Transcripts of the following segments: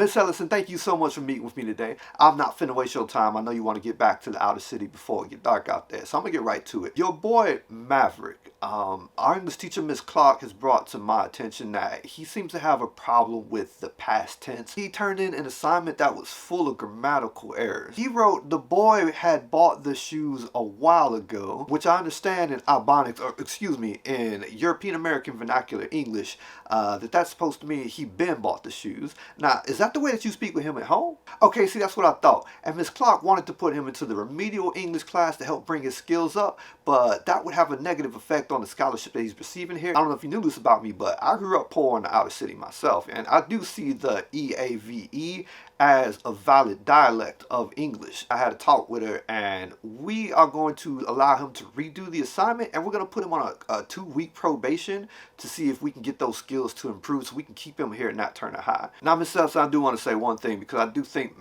Miss Ellison, thank you so much for meeting with me today. I'm not finna waste your time. I know you want to get back to the outer city before it get dark out there, so I'm gonna get right to it. Your boy Maverick, our English teacher Miss Clark has brought to my attention that he seems to have a problem with the past tense. He turned in an assignment that was full of grammatical errors. He wrote the boy had bought the shoes a while ago, which I understand in Albonics, or excuse me, in European American vernacular English, that's supposed to mean he been bought the shoes. Now, is that the way that you speak with him at home? Okay, see, that's what I thought. And Miss Clark wanted to put him into the remedial English class to help bring his skills up, but that would have a negative effect on the scholarship that he's receiving here. I don't know if you knew this about me, but I grew up poor in the outer city myself, and I do see the AAVE as a valid dialect of English. I had a talk with her, and we are going to allow him to redo the assignment, and we're going to put him on a 2-week probation to see if we can get those skills to improve so we can keep him here and not turn it high. Now, Miss Elson, I do want to say one thing, because I do think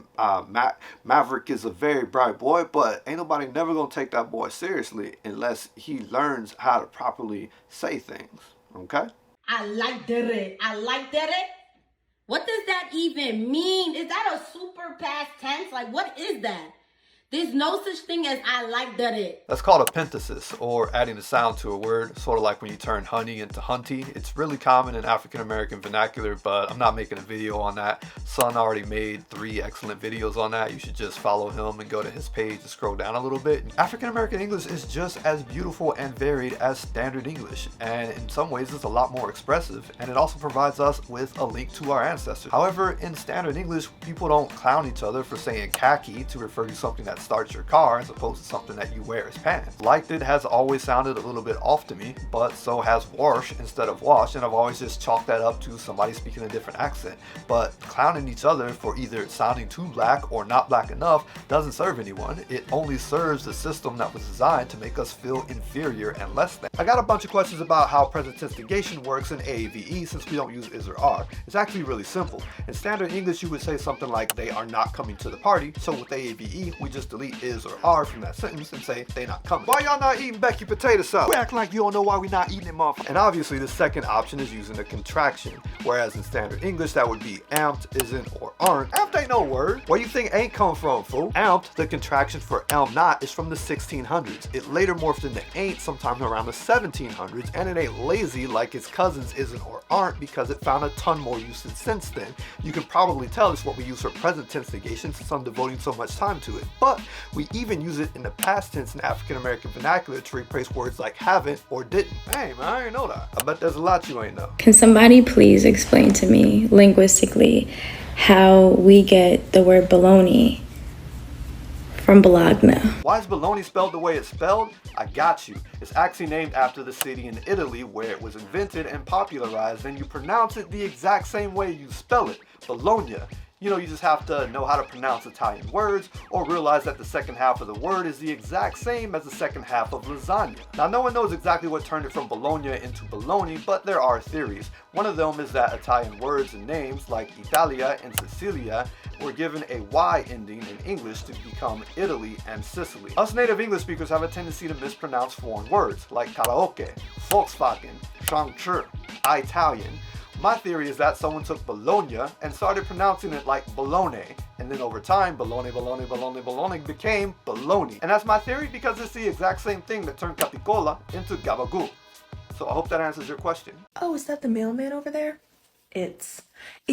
Maverick is a very bright boy, but ain't nobody never going to take that boy seriously unless he learns how to properly say things, okay? I like that. I like that. What does that even mean? Is that a super past tense? Like, what is that? There's no such thing as I like that. That's called a penthesis, or adding a sound to a word, sort of like when you turn honey into hunty. It's really common in African American vernacular, but I'm not making a video on that. Son already made 3 excellent videos on that. You should just follow him and go to his page and scroll down a little bit. African American English is just as beautiful and varied as standard English, and in some ways it's a lot more expressive, and it also provides us with a link to our ancestors. However, in standard English, people don't clown each other for saying khaki to refer to something that starts your car as opposed to something that you wear as pants. Liked it has always sounded a little bit off to me, but so has wash instead of wash, and I've always just chalked that up to somebody speaking a different accent. But clowning each other for either sounding too black or not black enough doesn't serve anyone. It only serves the system that was designed to make us feel inferior and less than. I got a bunch of questions about how present tense negation works in AAVE since we don't use is or are. It's actually really simple. In standard English, you would say something like they are not coming to the party, so with AAVE, we just delete is or are from that sentence and say they not coming. Why y'all not eating Becky potato salad? We act like you don't know why we not eating it, motherfucker. And obviously the second option is using a contraction, whereas in standard English that would be amped, isn't, or aren't. Amped ain't no word. Where you think ain't come from, fool? Amped, the contraction for am not, is from the 1600s. It later morphed into ain't sometime around the 1700s, and it ain't lazy like its cousins isn't or aren't because it found a ton more usage since then. You can probably tell it's what we use for present tense negation since I'm devoting so much time to it. But we even use it in the past tense in African American vernacular to replace words like haven't or didn't. Hey man, I ain't know that. I bet there's a lot you ain't know. Can somebody please explain to me linguistically how we get the word baloney from Bologna? Why is Bologna spelled the way it's spelled? I got you. It's actually named after the city in Italy where it was invented and popularized, and you pronounce it the exact same way you spell it, Bologna. You know, you just have to know how to pronounce Italian words or realize that the second half of the word is the exact same as the second half of lasagna. Now, no one knows exactly what turned it from Bologna into bologna, but there are theories. One of them is that Italian words and names like Italia and Sicilia were given a Y ending in English to become Italy and Sicily. Us native English speakers have a tendency to mispronounce foreign words like karaoke, Volkswagen, Shangchi, Italian. My theory is that someone took Bologna and started pronouncing it like bologna, and then over time, bologna became bologna. And that's my theory because it's the exact same thing that turned capicola into gabagool. So I hope that answers your question. Oh, is that the mailman over there? It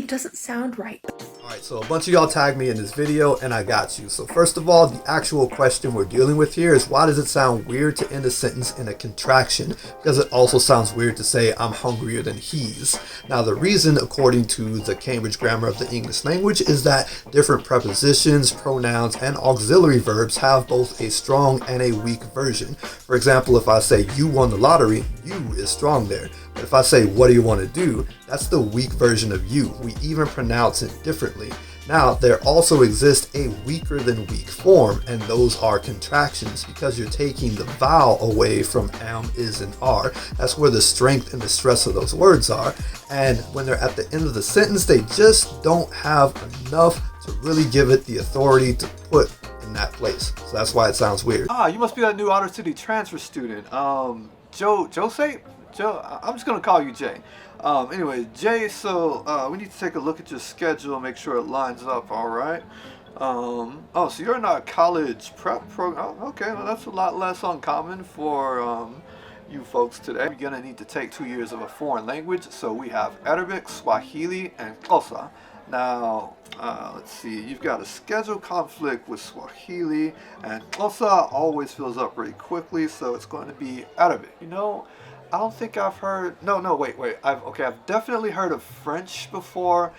doesn't sound right. Alright, so a bunch of y'all tagged me in this video and I got you. So first of all, the actual question we're dealing with here is why does it sound weird to end a sentence in a contraction? Because it also sounds weird to say I'm hungrier than he's. Now the reason, according to the Cambridge Grammar of the English Language, is that different prepositions, pronouns, and auxiliary verbs have both a strong and a weak version. For example, if I say you won the lottery, you is strong there. But if I say what do you want to do, that's the weak version of you. We even pronounce it differently. Now, there also exists a weaker than weak form, and those are contractions because you're taking the vowel away from am, is, and are. That's where the strength and the stress of those words are. And when they're at the end of the sentence, they just don't have enough to really give it the authority to put in that place. So that's why it sounds weird. Ah, you must be that new outer city transfer student. Joe, I'm just gonna call you Jay. Anyway, Jay, so we need to take a look at your schedule, make sure it lines up, all right? Oh, so you're in a college prep program. Oh, okay, well, that's a lot less uncommon for you folks today. You're gonna need to take 2 years of a foreign language, so we have Arabic, Swahili, and Xhosa. Now, let's see, you've got a schedule conflict with Swahili, and Xhosa always fills up pretty quickly, so it's going to be Arabic. You know, I don't think I've heard, wait, I've definitely heard of French before.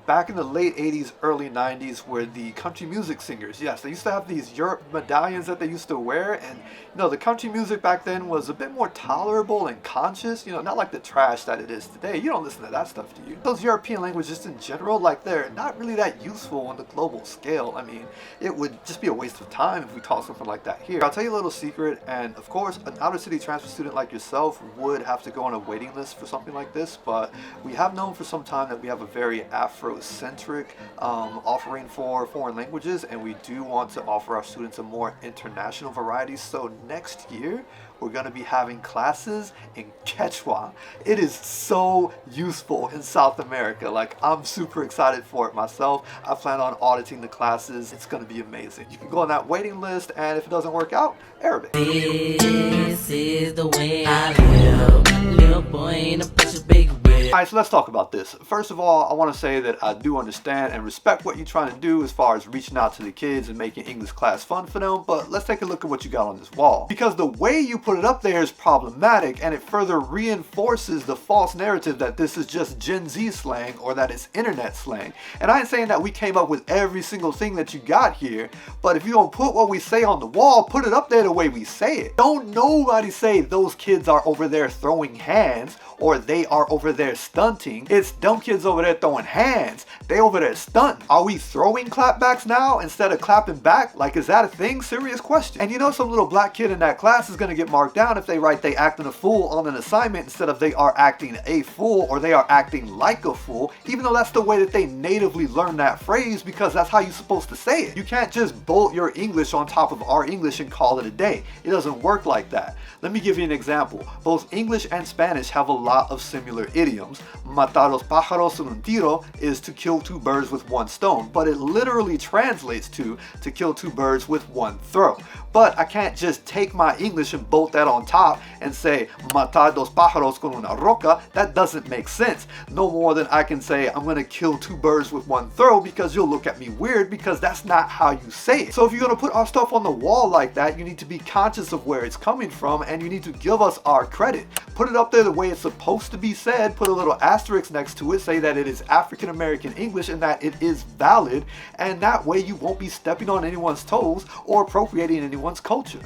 Back in the late 80s, early 90s, where the country music singers, yes, they used to have these Europe medallions that they used to wear, and you know, the country music back then was a bit more tolerable and conscious, you know, not like the trash that it is today. You don't listen to that stuff, do you? Those European languages in general, like, they're not really that useful on the global scale. I mean, it would just be a waste of time if we taught something like that here. I'll tell you a little secret, and of course, an outer city transfer student like yourself would have to go on a waiting list for something like this, but we have known for some time that we have a very Afrocentric offering for foreign languages, and we do want to offer our students a more international variety. So next year we're going to be having classes in Quechua. It is so useful in South America. Like, I'm super excited for it myself. I plan on auditing the classes. It's going to be amazing. You can go on that waiting list, and if it doesn't work out, Arabic. This is the way I live. Little boy ain't a push a big wheel. Alright, so let's talk about this. First of all, I want to say that I do understand and respect what you're trying to do as far as reaching out to the kids and making English class fun for them, but let's take a look at what you got on this wall. Because the way you put it up there is problematic, and it further reinforces the false narrative that this is just Gen Z slang or that it's internet slang. And I ain't saying that we came up with every single thing that you got here, but if you don't put what we say on the wall, put it up there the way we say it. Don't nobody say those kids are over there throwing hands or they are over there stunting. It's dumb kids over there throwing hands. They over there stunting. Are we throwing clapbacks now instead of clapping back? Like, is that a thing? Serious question. And you know, some little black kid in that class is gonna get marked down if they write they acting a fool on an assignment instead of they are acting a fool or they are acting like a fool, even though that's the way that they natively learn that phrase, because that's how you're supposed to say it. You can't just bolt your English on top of our English and call it a day. It doesn't work like that. Let me give you an example. Both English and Spanish have a lot of similar idioms. Matar los pájaros en un tiro is to kill two birds with one stone, but it literally translates to kill two birds with one throw. But I can't just take my English and bolt that on top and say matar dos pájaros con una roca. That doesn't make sense. No more than I can say I'm gonna kill two birds with one throw, because you'll look at me weird, because that's not how you say it. So if you're gonna put our stuff on the wall like that, you need to be conscious of where it's coming from, and you need to give us our credit. Put it up there the way it's supposed to be said, put a little asterisk next to it, say that it is African American English and that it is valid, and that way you won't be stepping on anyone's toes or appropriating anyone's culture.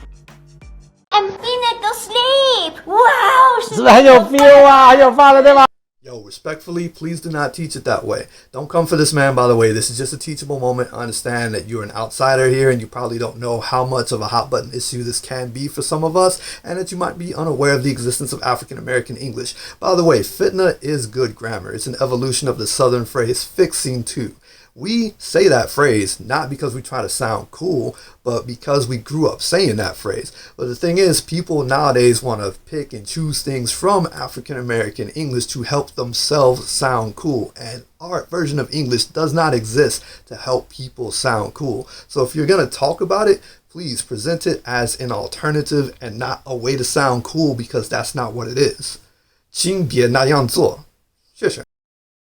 Empty to sleep! Wow! Yo, respectfully, please do not teach it that way. Don't come for this man, by the way. This is just a teachable moment. I understand that you're an outsider here and you probably don't know how much of a hot button issue this can be for some of us, and that you might be unaware of the existence of African American English. By the way, fitna is good grammar. It's an evolution of the southern phrase fixing to. We say that phrase not because we try to sound cool, but because we grew up saying that phrase. But the thing is, people nowadays want to pick and choose things from African American English to help themselves sound cool. And our version of English does not exist to help people sound cool. So if you're going to talk about it, please present it as an alternative and not a way to sound cool, because that's not what it is. 请别那样做。谢谢。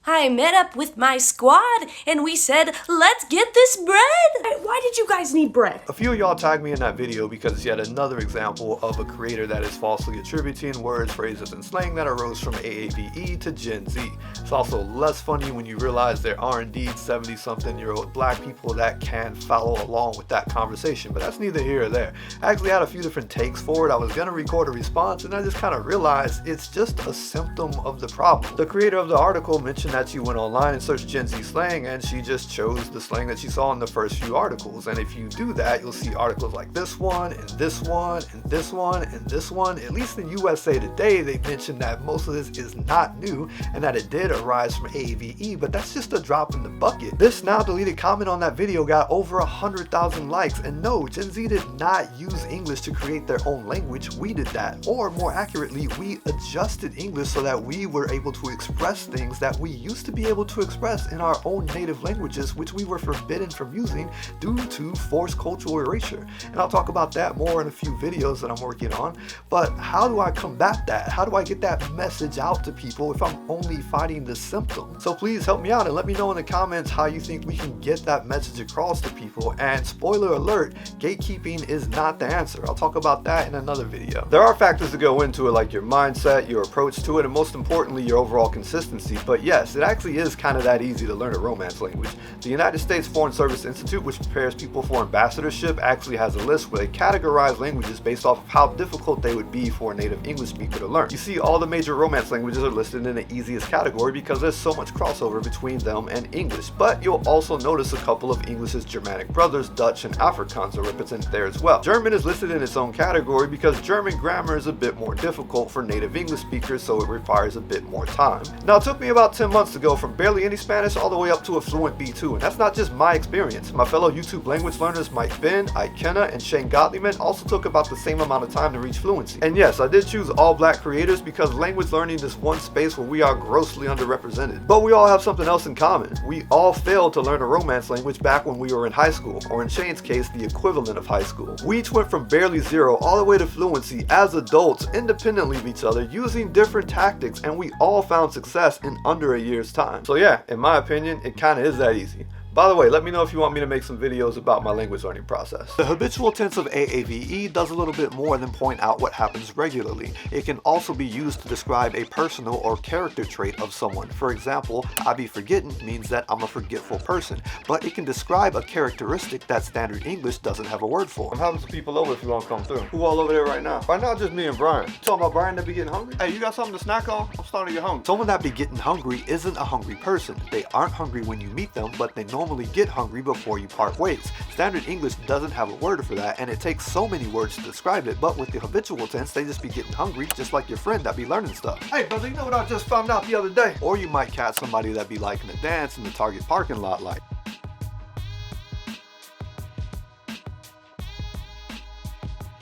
I met up with my squad and we said, let's get this bread! Why did you guys need bread? A few of y'all tagged me in that video because it's yet another example of a creator that is falsely attributing words, phrases, and slang that arose from AAVE to Gen Z. It's also less funny when you realize there are indeed 70-something-year-old black people that can follow along with that conversation, but that's neither here or there. I actually had a few different takes for it. I was gonna record a response and I just kind of realized it's just a symptom of the problem. The creator of the article mentioned that that she went online and searched Gen Z slang, and she just chose the slang that she saw in the first few articles. And if you do that, you'll see articles like this one, and this one, and this one, and this one. At least in USA Today, they mentioned that most of this is not new, and that it did arise from AAVE, but that's just a drop in the bucket. This now deleted comment on that video got over 100,000 likes, and no, Gen Z did not use English to create their own language. We did that, or more accurately, we adjusted English so that we were able to express things that we used to be able to express in our own native languages, which we were forbidden from using due to forced cultural erasure. And I'll talk about that more in a few videos that I'm working on. But how do I combat that? How do I get that message out to people if I'm only fighting the symptom? So please help me out and let me know in the comments how you think we can get that message across to people. And spoiler alert, gatekeeping is not the answer. I'll talk about that in another video. There are factors to go into it, like your mindset, your approach to it, and most importantly, your overall consistency. But yes, it actually is kind of that easy to learn a Romance language. The United States Foreign Service Institute, which prepares people for ambassadorship, actually has a list where they categorize languages based off of how difficult they would be for a native English speaker to learn. You see, all the major Romance languages are listed in the easiest category because there's so much crossover between them and English. But you'll also notice a couple of English's Germanic brothers, Dutch and Afrikaans, are represented there as well. German is listed in its own category because German grammar is a bit more difficult for native English speakers, so it requires a bit more time. Now, it took me about 10 months to go from barely any Spanish all the way up to a fluent B2, and that's not just my experience. My fellow YouTube language learners Mike Ben, Ikenna, and Shane Gottliebman also took about the same amount of time to reach fluency. And yes, I did choose all black creators because language learning is one space where we are grossly underrepresented. But we all have something else in common. We all failed to learn a Romance language back when we were in high school, or in Shane's case, the equivalent of high school. We each went from barely zero all the way to fluency as adults, independently of each other, using different tactics, and we all found success in under a year's time. So yeah, in my opinion, it kind of is that easy. By the way, let me know if you want me to make some videos about my language learning process. The habitual tense of AAVE does a little bit more than point out what happens regularly. It can also be used to describe a personal or character trait of someone. For example, I be forgetting means that I'm a forgetful person, but it can describe a characteristic that standard English doesn't have a word for. I'm having some people over if you want to come through. Who all over there right now? Right now, just me and Brian. You talking about Brian that be getting hungry? Hey, you got something to snack on? I'm starting to get hungry. Someone that be getting hungry isn't a hungry person. They aren't hungry when you meet them, but they normally get hungry before you part ways. Standard English doesn't have a word for that, and it takes so many words to describe it, but with the habitual tense, they just be getting hungry, just like your friend that be learning stuff. Hey brother, you know what I just found out the other day? Or you might catch somebody that be liking to dance in the Target parking lot like.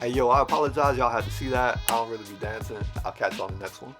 Hey yo, I apologize, y'all had to see that. I don't really be dancing. I'll catch you on the next one.